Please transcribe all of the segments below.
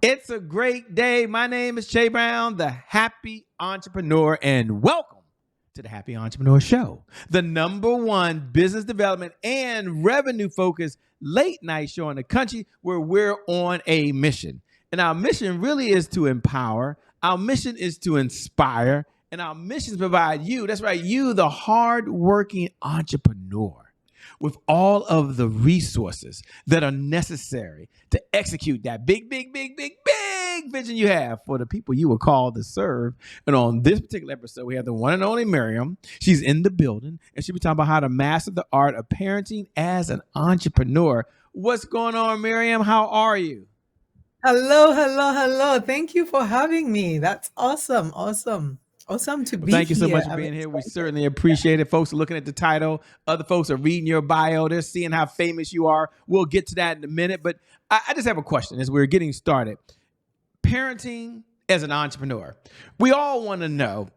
It's a great day. My name is Che Brown, the Happy Entrepreneur, and welcome to the Happy Entrepreneur Show, the number one business development and revenue focused late night show in the country where we're on a mission. And our mission really is to empower, our mission is to inspire, and our mission is to provide you, that's right, you, the hardworking entrepreneur, with all of the resources that are necessary to execute that big vision you have for the people you were called to serve. And on this particular episode, we have the one and only Miriam. She's in the building, and she'll be talking about how to master the art of parenting as an entrepreneur. What's going on, Miriam? How are you? Hello. Thank you for having me. That's awesome. Awesome to Well, be thank you so here. much for I'm being here. We excited. certainly appreciate it. Folks are looking at the title. Other folks are reading your bio. They're seeing how famous you are. We'll get to that in a minute. But I just have a question as we're getting started. Parenting as an entrepreneur. We all want to know,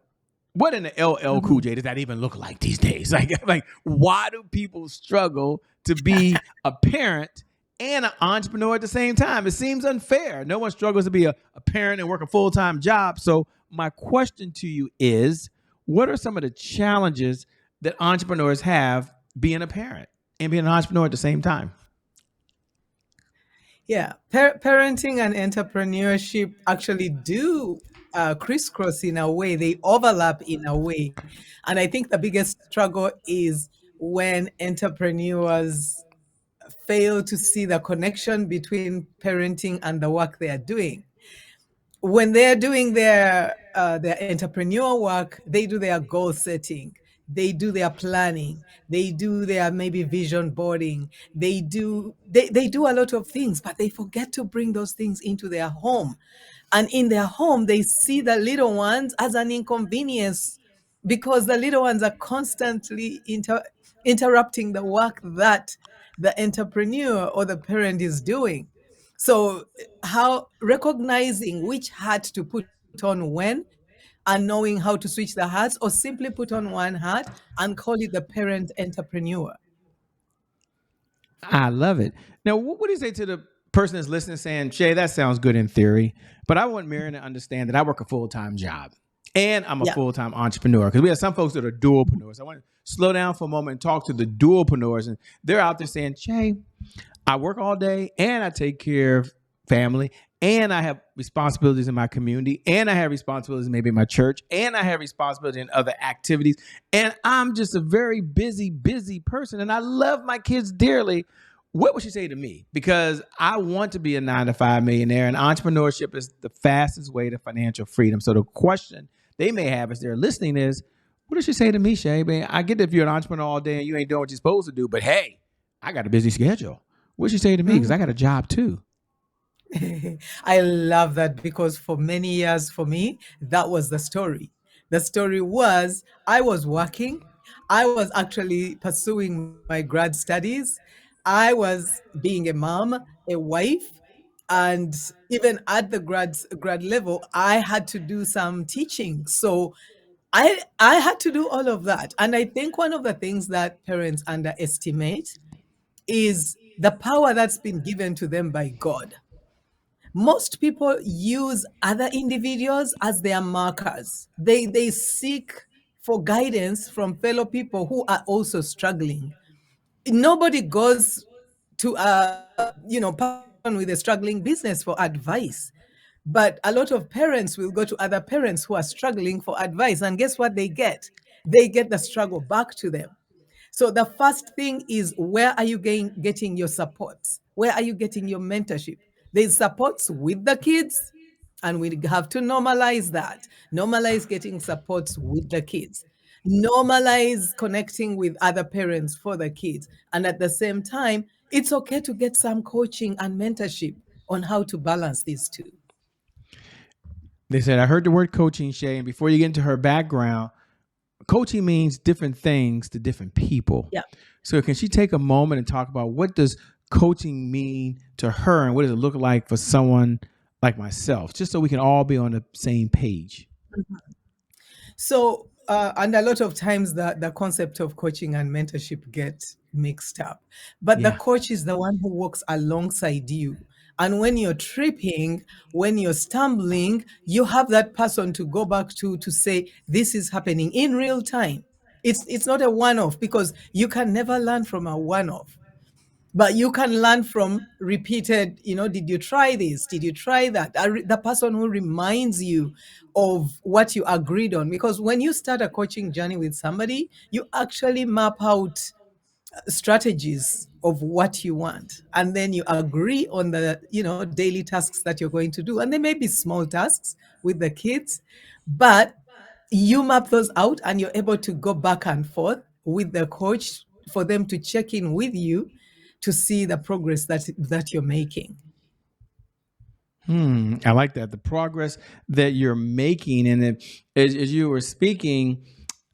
what in the LL Cool Mhm. J does that even look like these days? Like why do people struggle to be a parent and an entrepreneur at the same time? It seems unfair. No one struggles to be a parent and work a full-time job. So my question to you is, what are some of the challenges that entrepreneurs have being a parent and being an entrepreneur at the same time? Yeah, parenting and entrepreneurship actually do crisscross in a way. They overlap in a way. And I think the biggest struggle is when entrepreneurs fail to see the connection between parenting and the work they are doing. When they're doing their entrepreneur work, they do their goal setting, they do their planning, they do their maybe vision boarding, they do a lot of things, but they forget to bring those things into their home. And in their home, they see the little ones as an inconvenience because the little ones are constantly interrupting the work that the entrepreneur or the parent is doing. So, how recognizing which hat to put on when and knowing how to switch the hats or simply put on one hat and call it the parent entrepreneur. I love it. Now, what do you say to the person that's listening saying, Shay, that sounds good in theory, but I want Marion to understand that I work a full time job and I'm a Yeah. full time entrepreneur? Because we have some folks that are dualpreneurs. I want to slow down for a moment and talk to the dualpreneurs. And they're out there saying, Shay, I work all day and I take care of family and I have responsibilities in my community and I have responsibilities maybe in my church and I have responsibility in other activities. And I'm just a very busy person and I love my kids dearly. What would you say to me? Because I want to be a 9 to 5 millionaire and entrepreneurship is the fastest way to financial freedom. So the question they may have as they're listening is, what does she say to me, Shay? Man, I get that if you're an entrepreneur all day and you ain't doing what you're supposed to do, but hey, I got a busy schedule. What'd she say to me? Because I got a job too. I love that because for many years for me, that was the story. The story was I was working, I was actually pursuing my grad studies, I was being a mom, a wife, and even at the grad level, I had to do some teaching. So I had to do all of that. And I think one of the things that parents underestimate is the power that's been given to them by God. Most people use other individuals as their markers. They seek for guidance from fellow people who are also struggling. Nobody goes to a person with a struggling business for advice. But a lot of parents will go to other parents who are struggling for advice. And guess what they get? They get the struggle back to them. So the first thing is, where are you getting your supports? Where are you getting your mentorship? There's supports with the kids, and we have to normalize that. Normalize getting supports with the kids. Normalize connecting with other parents for the kids. And at the same time, it's okay to get some coaching and mentorship on how to balance these two. They said, I heard the word coaching, Shay, and before you get into her background, coaching means different things to different people. Yeah. So can she take a moment and talk about what does coaching mean to her and what does it look like for someone like myself, just so we can all be on the same page? So, and a lot of times the concept of coaching and mentorship get mixed up. But the Yeah. coach is the one who works alongside you And when you're tripping, when you're stumbling, you have that person to go back to say, this is happening in real time. It's not a one-off, because you can never learn from a one-off, but you can learn from repeated, did you try this, did you try that, the person who reminds you of what you agreed on. Because when you start a coaching journey with somebody, you actually map out strategies of what you want, and then you agree on the daily tasks that you're going to do. And they may be small tasks with the kids, but you map those out, and you're able to go back and forth with the coach for them to check in with you to see the progress that you're making. I like that. The progress that you're making. And as you were speaking,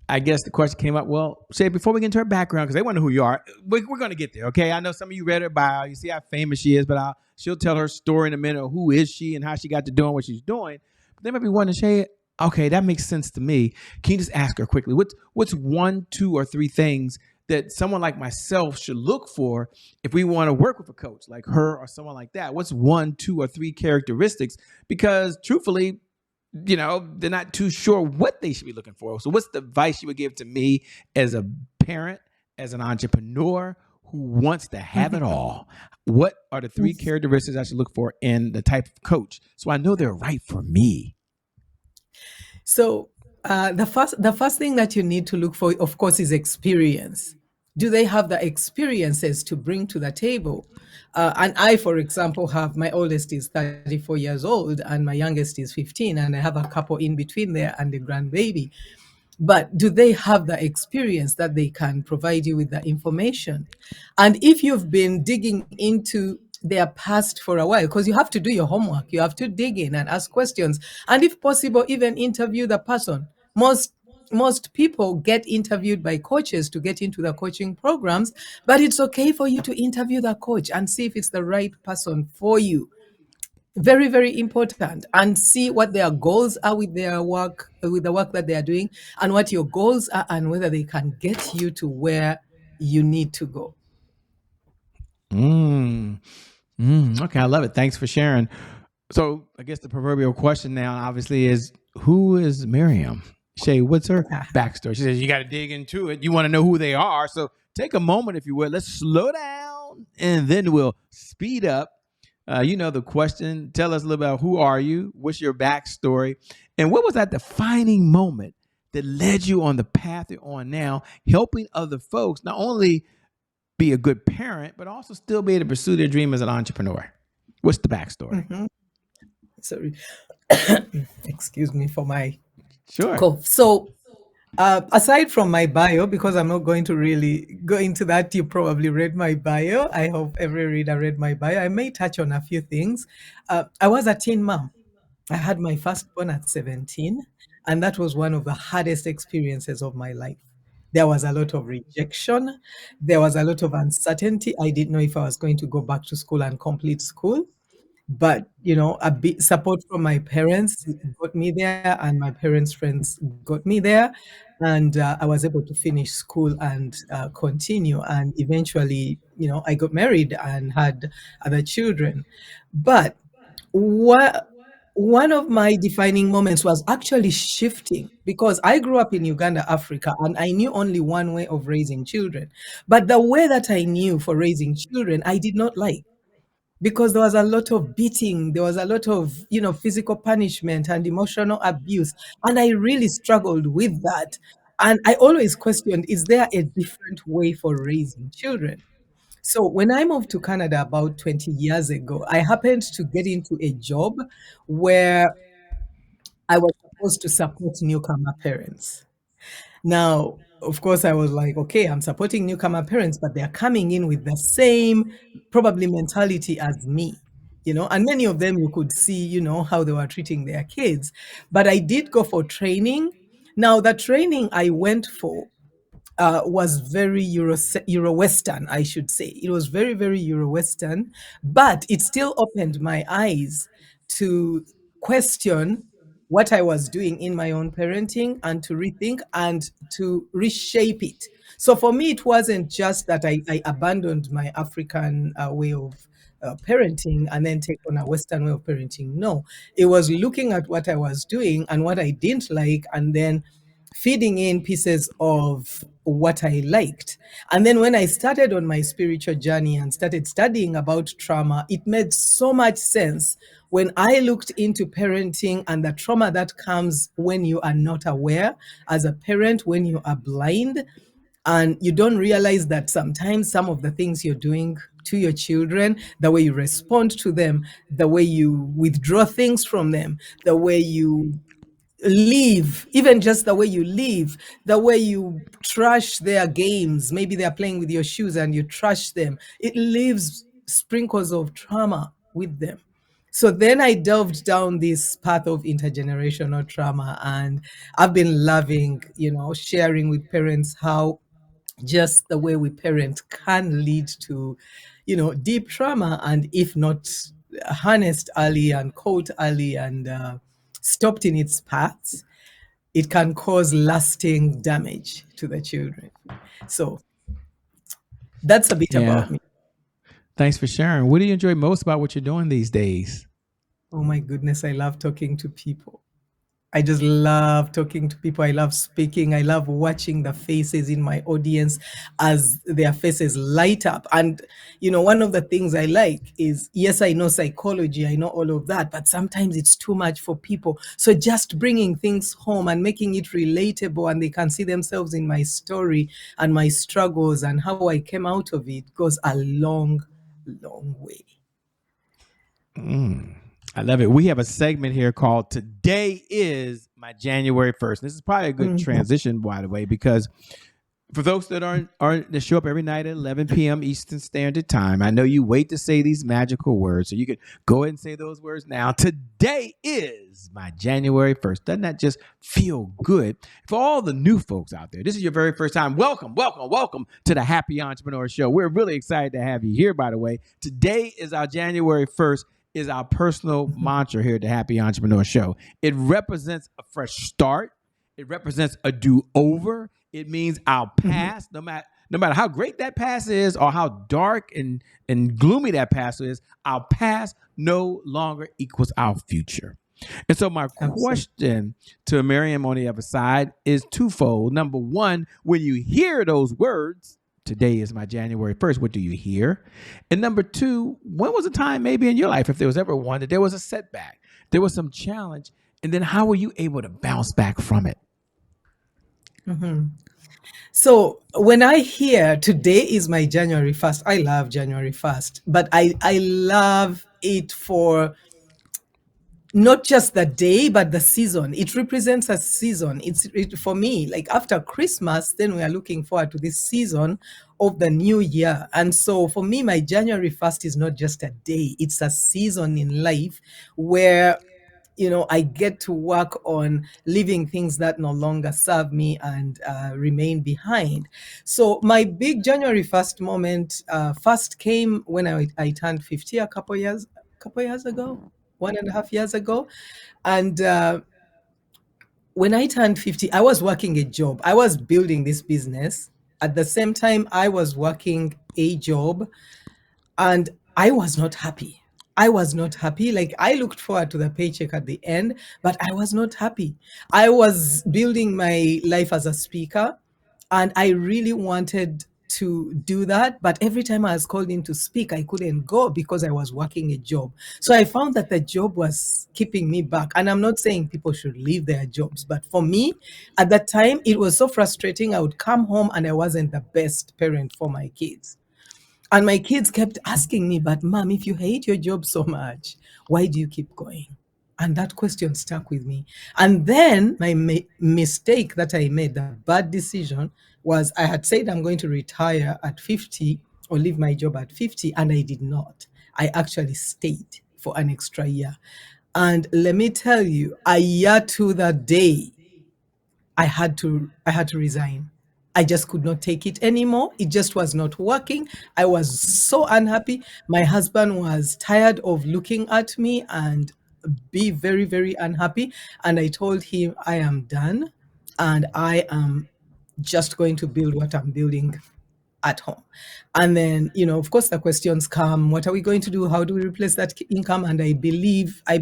I guess the question came up. Well, Shay, before we get into her background, because they want to know who you are, we're going to get there. Okay. I know some of you read her bio. You see how famous she is, but she'll tell her story in a minute. Who is she and how she got to doing what she's doing. But they might be wondering, Shay, okay, that makes sense to me. Can you just ask her quickly, what's one, two, or three things that someone like myself should look for if we want to work with a coach like her or someone like that? What's one, two, or three characteristics? Because truthfully, they're not too sure what they should be looking for. So what's the advice you would give to me as a parent, as an entrepreneur who wants to have it all? What are the three characteristics I should look for in the type of coach so I know they're right for me? So the first thing that you need to look for, of course, is experience. Do they have the experiences to bring to the table? And I, for example, have, my oldest is 34 years old and my youngest is 15, and I have a couple in between there and a grandbaby. But do they have the experience that they can provide you with the information? And if you've been digging into their past for a while, because you have to do your homework, you have to dig in and ask questions, and if possible, even interview the person. Most people get interviewed by coaches to get into the coaching programs, but it's okay for you to interview the coach and see if it's the right person for you. Very, very important. And see what their goals are with their work, with the work that they are doing, and what your goals are, and whether they can get you to where you need to go. Mm. Okay, I love it. Thanks for sharing. So I guess the proverbial question now, obviously, is who is Miriam? Shay, what's her backstory? She says you got to dig into it. You want to know who they are. So take a moment, if you would. Let's slow down, and then we'll speed up. The question. Tell us a little about who are you? What's your backstory? And what was that defining moment that led you on the path you're on now, helping other folks not only be a good parent, but also still be able to pursue their dream as an entrepreneur? What's the backstory? Sorry. Excuse me for my Sure. cough. So, aside from my bio, because I'm not going to really go into that, you probably read my bio. I hope every reader read my bio. I may touch on a few things. I was a teen mom. I had my firstborn at 17, and that was one of the hardest experiences of my life. There was a lot of rejection. There was a lot of uncertainty. I didn't know if I was going to go back to school and complete school. But, a bit support from my parents got me there, and my parents' friends got me there. And I was able to finish school and continue. And eventually, I got married and had other children. But what one of my defining moments was actually shifting, because I grew up in Uganda, Africa, and I knew only one way of raising children. But the way that I knew for raising children, I did not like, because there was a lot of beating, there was a lot of, physical punishment and emotional abuse. And I really struggled with that. And I always questioned, is there a different way for raising children? So when I moved to Canada about 20 years ago, I happened to get into a job where I was supposed to support newcomer parents. Now, of course, I was like, okay, I'm supporting newcomer parents, but they're coming in with the same probably mentality as me, and many of them you could see, how they were treating their kids. But I did go for training. Now, the training I went for was very Euro Western, I should say. It was very, very Euro Western, but it still opened my eyes to question what I was doing in my own parenting, and to rethink and to reshape it. So for me, it wasn't just that I abandoned my African way of parenting and then take on a Western way of parenting. No, it was looking at what I was doing and what I didn't like, and then feeding in pieces of what I liked. And then when I started on my spiritual journey and started studying about trauma, it made so much sense when I looked into parenting and the trauma that comes when you are not aware as a parent, when you are blind, and you don't realize that sometimes some of the things you're doing to your children, the way you respond to them, the way you withdraw things from them, the way you leave, even just the way you leave, the way you trash their games. Maybe they're playing with your shoes and you trash them. It leaves sprinkles of trauma with them. So then I delved down this path of intergenerational trauma, and I've been loving, sharing with parents how just the way we parent can lead to, deep trauma. And if not harnessed early and caught early and stopped in its paths, it can cause lasting damage to the children. So that's a bit Yeah. about me. Thanks for sharing. What do you enjoy most about what you're doing these days? Oh my goodness, I love talking to people. I just love talking to people. I love speaking. I love watching the faces in my audience as their faces light up. And, one of the things I like is, yes, I know psychology, I know all of that, but sometimes it's too much for people. So just bringing things home and making it relatable, and they can see themselves in my story and my struggles and how I came out of it, goes a long, long way. I love it. We have a segment here called Today is My January 1st. This is probably a good Mhm. transition, by the way, because for those that aren't that show up every night at 11 p.m. Eastern Standard Time, I know you wait to say these magical words, so you could go ahead and say those words now. Today is my January 1st. Doesn't that just feel good? For all the new folks out there, this is your very first time. Welcome, welcome, welcome to the Happy Entrepreneur Show. We're really excited to have you here, by the way. Today is our January 1st. Is our personal mantra here at the Happy Entrepreneur Show. It represents a fresh start. It represents a do-over. It means our Mhm. past, no matter how great that past is or how dark and gloomy that past is, our past no longer equals our future. And so my Absolutely. question to Miriam on the other side is twofold. Number one, when you hear those words, today is my January 1st, what do you hear? And number two, when was a time maybe in your life, if there was ever one, that there was a setback, there was some challenge, and then how were you able to bounce back from it? Mhm. So when I hear today is my January 1st, I love January 1st, but I love it for not just the day, but the season. It represents a season. For me, like after Christmas, then we are looking forward to this season of the new year. And so for me, my January 1st is not just a day, it's a season in life where I get to work on leaving things that no longer serve me and remain behind. So my big January 1st moment first came when I turned 50 a couple years ago, 1.5 years ago. And when I turned 50, I was working a job. I was building this business. At the same time, I was working a job, and I was not happy. I was not happy. Like, I looked forward to the paycheck at the end, but I was not happy. I was building my life as a speaker, and I really wanted to do that. But every time I was called in to speak, I couldn't go because I was working a job. So I found that the job was keeping me back. And I'm not saying people should leave their jobs, but for me, at that time, it was so frustrating. I would come home and I wasn't the best parent for my kids. And my kids kept asking me, but mom, if you hate your job so much, why do you keep going? And that question stuck with me. And then my mistake that I made, the bad decision, was I had said I'm going to retire at 50 or leave my job at 50, and I did not. I actually stayed for an extra year. And let me tell you, a year to the day, I had to resign. I just could not take it anymore. It just was not working. I was so unhappy. My husband was tired of looking at me and be very, very unhappy. And I told him I am done and I am just going to build what I'm building at home. And then, of course, the questions come: what are we going to do? How do we replace that income? And I believe I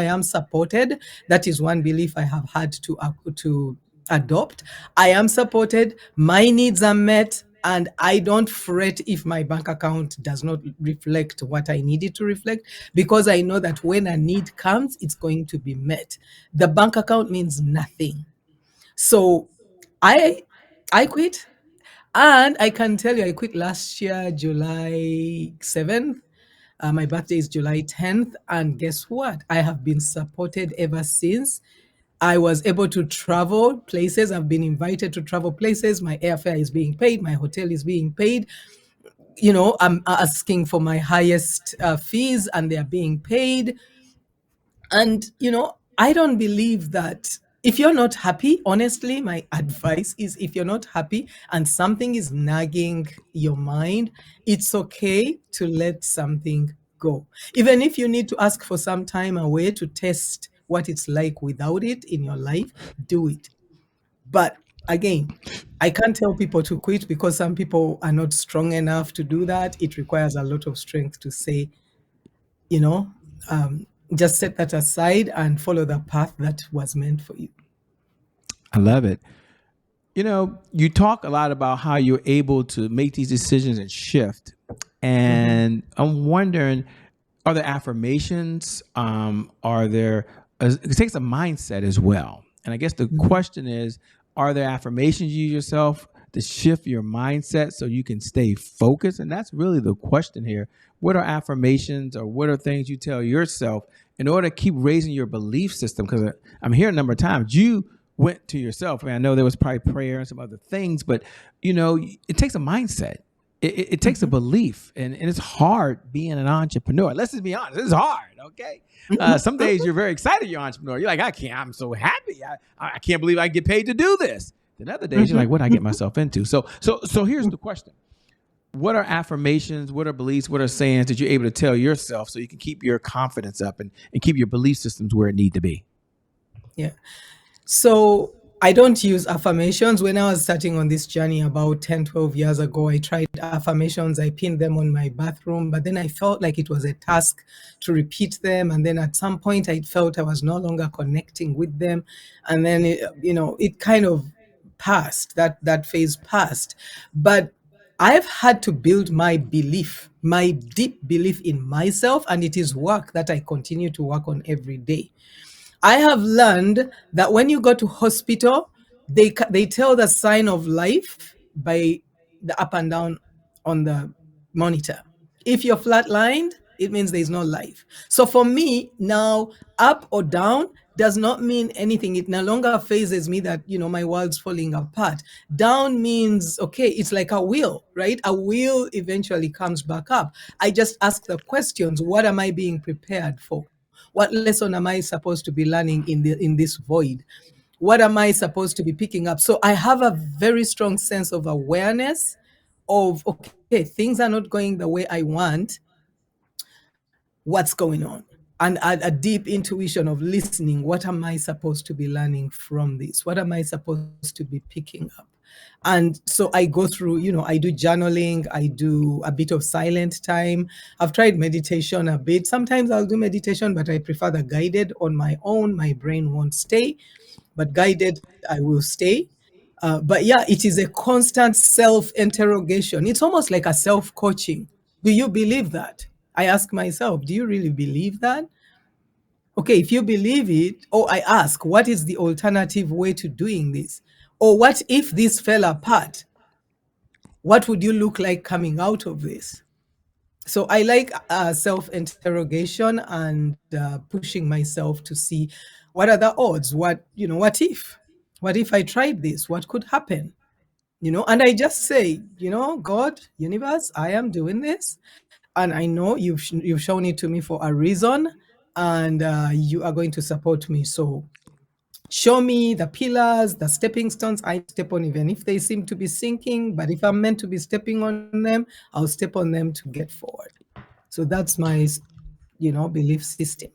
am supported. That is one belief I have had to adopt. I am supported. My needs are met. And I don't fret if my bank account does not reflect what I need it to reflect, because I know that when a need comes, it's going to be met. The bank account means nothing. So I I quit, and I can tell you I quit last year, July 7th. My birthday is July 10th. And guess what? I have been supported ever since. I was able to travel places. I've been invited to travel places. My airfare is being paid. My hotel is being paid. I'm asking for my highest fees, and they're being paid. And, I don't believe that if you're not happy, honestly, my advice is, if you're not happy and something is nagging your mind, it's okay to let something go. Even if you need to ask for some time away to test what it's like without it in your life, do it. But again, I can't tell people to quit, because some people are not strong enough to do that. It requires a lot of strength to say, you know, um, just set that aside and follow the path that was meant for you. I love it. You talk a lot about how you're able to make these decisions and shift. Mhm. And I'm wondering, are there affirmations? Are there, it takes a mindset as well. And I guess the Mhm. question is, are there affirmations you use yourself to shift your mindset so you can stay focused? And that's really the question here. What are affirmations, or what are things you tell yourself in order to keep raising your belief system? Because I'm hearing a number of times you went to yourself. I mean, I know there was probably prayer and some other things, but it takes a mindset. It takes a Mhm. belief, and it's hard being an entrepreneur. Let's just be honest, it's hard. Okay, Mhm. some days you're very excited you're an entrepreneur. You're like, I can't. I'm so happy. I can't believe I get paid to do this. Then other days you're like, Mhm. what did I get myself into? So here's the question: what are affirmations? What are beliefs? What are sayings that you're able to tell yourself so you can keep your confidence up and keep your belief systems where it need to be? Yeah. So I don't use affirmations. When I was starting on this journey about 10, 12 years ago, I tried affirmations. I pinned them on my bathroom, but then I felt like it was a task to repeat them. And then at some point, I felt I was no longer connecting with them. And then, it kind of passed. That phase passed. But I've had to build my belief, my deep belief in myself, and it is work that I continue to work on every day. I have learned that when you go to hospital, they tell the sign of life by the up and down on the monitor. If you're flatlined, it means there's no life. So for me now, up or down does not mean anything. It no longer phases me that my world's falling apart. Down means, okay, it's like a wheel, right? A wheel eventually comes back up. I just ask the questions: what am I being prepared for? What lesson am I supposed to be learning in this void? What am I supposed to be picking up? So I have a very strong sense of awareness of, okay, things are not going the way I want. What's going on? And a deep intuition of listening. What am I supposed to be learning from this? What am I supposed to be picking up? And so I go through, I do journaling, I do a bit of silent time. I've tried meditation a bit. Sometimes I'll do meditation, but I prefer the guided on my own. My brain won't stay, but guided, I will stay. But yeah, it is a constant self interrogation. It's almost like a self coaching. Do you believe that? I ask myself, do you really believe that? Okay, if you believe it, or I ask, what is the alternative way to doing this? Or what if this fell apart? What would you look like coming out of this? So I like self interrogation and pushing myself to see what are the odds? What if? What if I tried this? What could happen? And I just say, God, universe, I am doing this. And I know you've shown it to me for a reason, and you are going to support me. So show me the pillars, the stepping stones I step on, even if they seem to be sinking. But if I'm meant to be stepping on them, I'll step on them to get forward. So that's my, belief system.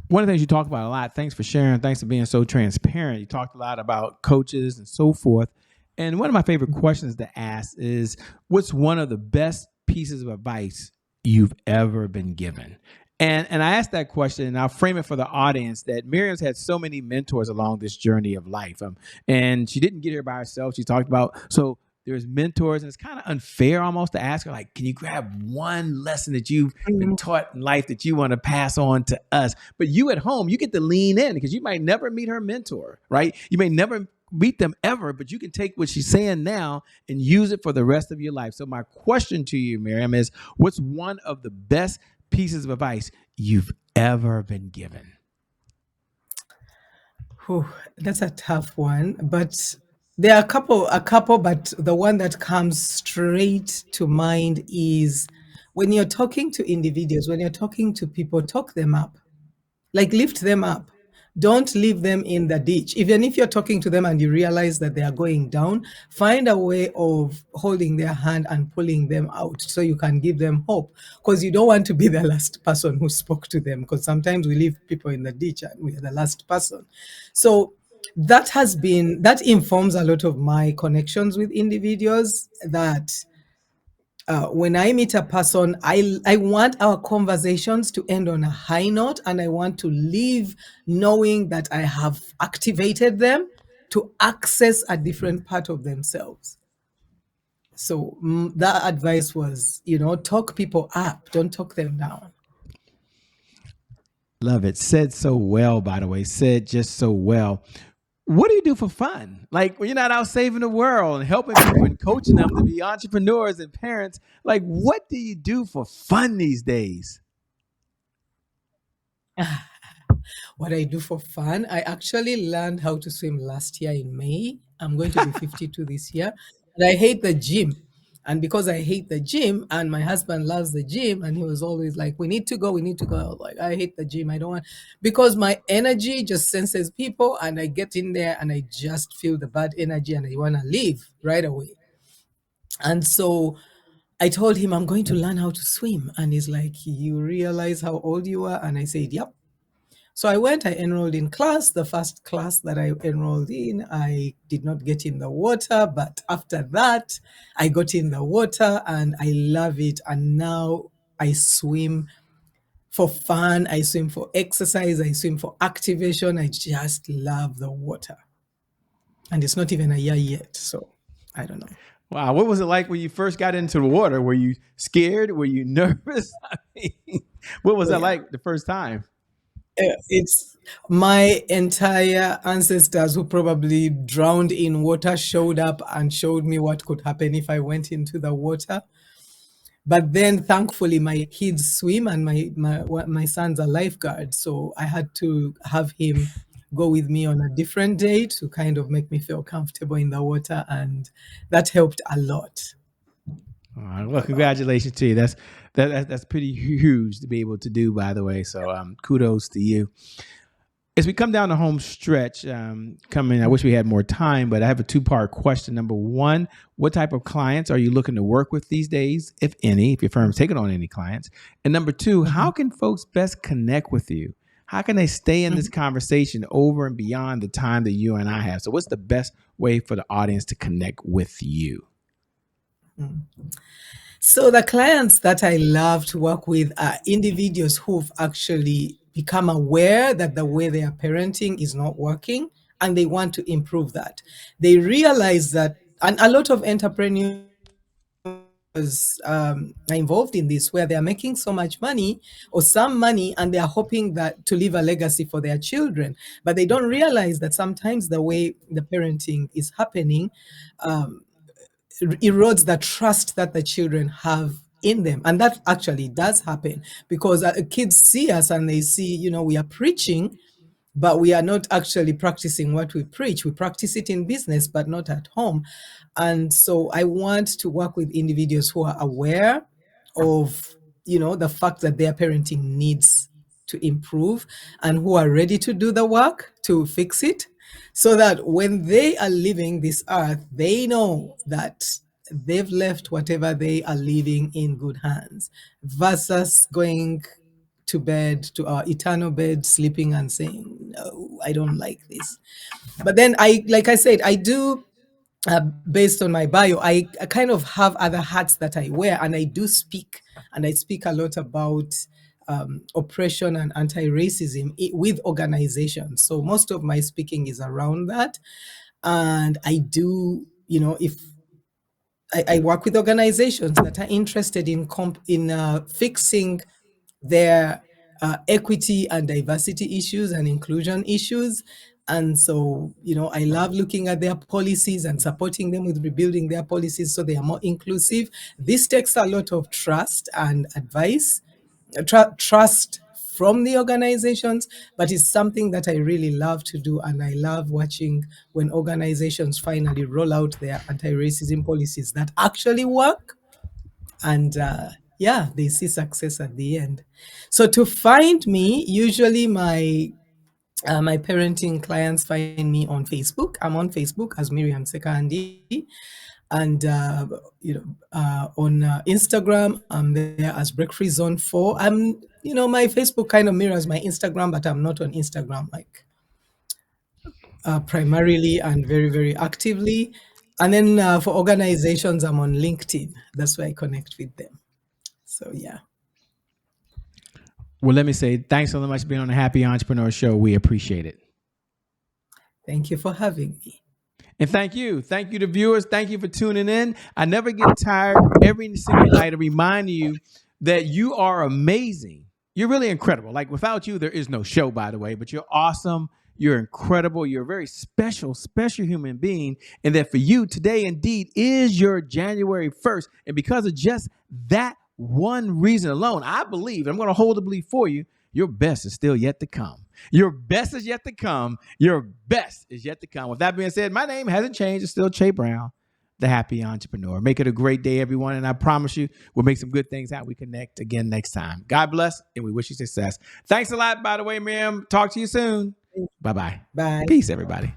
One of the things you talk about a lot, thanks for sharing, thanks for being so transparent. You talked a lot about coaches and so forth. And one of my favorite questions to ask is, what's one of the best pieces of advice you've ever been given? And I asked that question, and I'll frame it for the audience that Miriam's had so many mentors along this journey of life. And she didn't get here by herself. She talked about, so there's mentors, and it's kind of unfair almost to ask her, like, can you grab one lesson that you've been Mhm. taught in life that you want to pass on to us? But you at home, you get to lean in because you might never meet her mentor, right? You may never meet them ever, but you can take what she's saying now and use it for the rest of your life. So my question to you, Miriam, is what's one of the best pieces of advice you've ever been given? Whew, that's a tough one, but there are a couple, but the one that comes straight to mind is when you're talking to individuals, when you're talking to people, talk them up. Like lift them up. Don't leave them in the ditch. Even if you're talking to them and you realize that they are going down, find a way of holding their hand and pulling them out so you can give them hope. Because you don't want to be the last person who spoke to them. Because sometimes we leave people in the ditch and we are the last person. So that informs a lot of my connections with individuals that when I meet a person, I want our conversations to end on a high note, and I want to leave knowing that I have activated them to access a different part of themselves. So that advice was, talk people up, don't talk them down. Love it. Said so well, by the way. Said just so well. What do you do for fun? Like when you're not out saving the world and helping people and coaching them to be entrepreneurs and parents, like what do you do for fun these days? What I do for fun, I actually learned how to swim last year in May. I'm going to be 52 this year. And I hate the gym. And because I hate the gym, and my husband loves the gym, and he was always like, we need to go, we need to go. I was like, I hate the gym. I don't want, because my energy just senses people, and I get in there and I just feel the bad energy and I want to leave right away. And so I told him, I'm going to learn how to swim. And he's like, you realize how old you are? And I said, yep. So I went, I enrolled in class. The first class that I enrolled in, I did not get in the water. But after that, I got in the water and I love it. And now I swim for fun, I swim for exercise, I swim for activation. I just love the water. And it's not even a year yet. So I don't know. Wow, what was it like when you first got into the water? Were you scared? Were you nervous? I mean, what was Oh, that yeah. like the first time? It's my entire ancestors who probably drowned in water showed up and showed me what could happen if I went into the water. But then, thankfully, my kids swim, and my son's a lifeguard, so I had to have him go with me on a different day to kind of make me feel comfortable in the water, and that helped a lot. Well, A lot. congratulations to you. That's pretty huge to be able to do, by the way. So, kudos to you. As we come down the home stretch, coming, I wish we had more time, but I have a two-part question. Number one, what type of clients are you looking to work with these days, if any, if your firm's taking on any clients? And number two, how Mhm, can folks best connect with you? How can they stay in this mhm, conversation over and beyond the time that you and I have? So, what's the best way for the audience to connect with you? mhm. So the clients that I love to work with are individuals who've actually become aware that the way they are parenting is not working and they want to improve that. They realize that, and a lot of entrepreneurs are involved in this where they are making so much money or some money and they are hoping that to leave a legacy for their children, but they don't realize that sometimes the way the parenting is happening um, erodes the trust that the children have in them. And that actually does happen because kids see us and they see, we are preaching, but we are not actually practicing what we preach. We practice it in business, but not at home. And so I want to work with individuals who are aware of, the fact that their parenting needs to improve and who are ready to do the work to fix it so that when they are leaving this earth, they know that they've left whatever they are leaving in good hands versus going to bed, to our eternal bed, sleeping and saying, no, I don't like this. But then like I said, I do based on my bio, I kind of have other hats that I wear, and I do speak, and I speak a lot about oppression and anti-racism with organizations. So most of my speaking is around that, and I do, if I work with organizations that are interested in fixing their equity and diversity issues and inclusion issues. And so, I love looking at their policies and supporting them with rebuilding their policies so they are more inclusive. This takes a lot of trust and advice, trust from the organizations, but it's something that I really love to do. And I love watching when organizations finally roll out their anti-racism policies that actually work, and yeah, they see success at the end. So to find me, usually my parenting clients find me on Facebook. I'm on Facebook as Miriam Sekandi, and on Instagram I'm there as Break-Free Zone 4. My Facebook kind of mirrors my Instagram, but I'm not on Instagram like primarily and very, very actively. And then for organizations, I'm on LinkedIn. That's where I connect with them. So yeah. Well, let me say thanks so much for being on the Happy Entrepreneur Show. We appreciate it. Thank you for having me. And thank you. Thank you to viewers. Thank you for tuning in. I never get tired every single night of reminding you that you are amazing. You're really incredible. Like without you, there is no show, by the way, but you're awesome. You're incredible. You're a very special, special human being. And that for you, today indeed is your January 1st. And because of just that one reason alone, I believe, I'm going to hold the belief for you, your best is still yet to come. Your best is yet to come. Your best is yet to come. With that being said, my name hasn't changed. It's still Che Brown, the Happy Entrepreneur. Make it a great day, everyone. And I promise you, we'll make some good things out. We connect again next time. God bless, and we wish you success. Thanks a lot, by the way, Miriam. Talk to you soon. Bye-bye. Bye. Peace, everybody.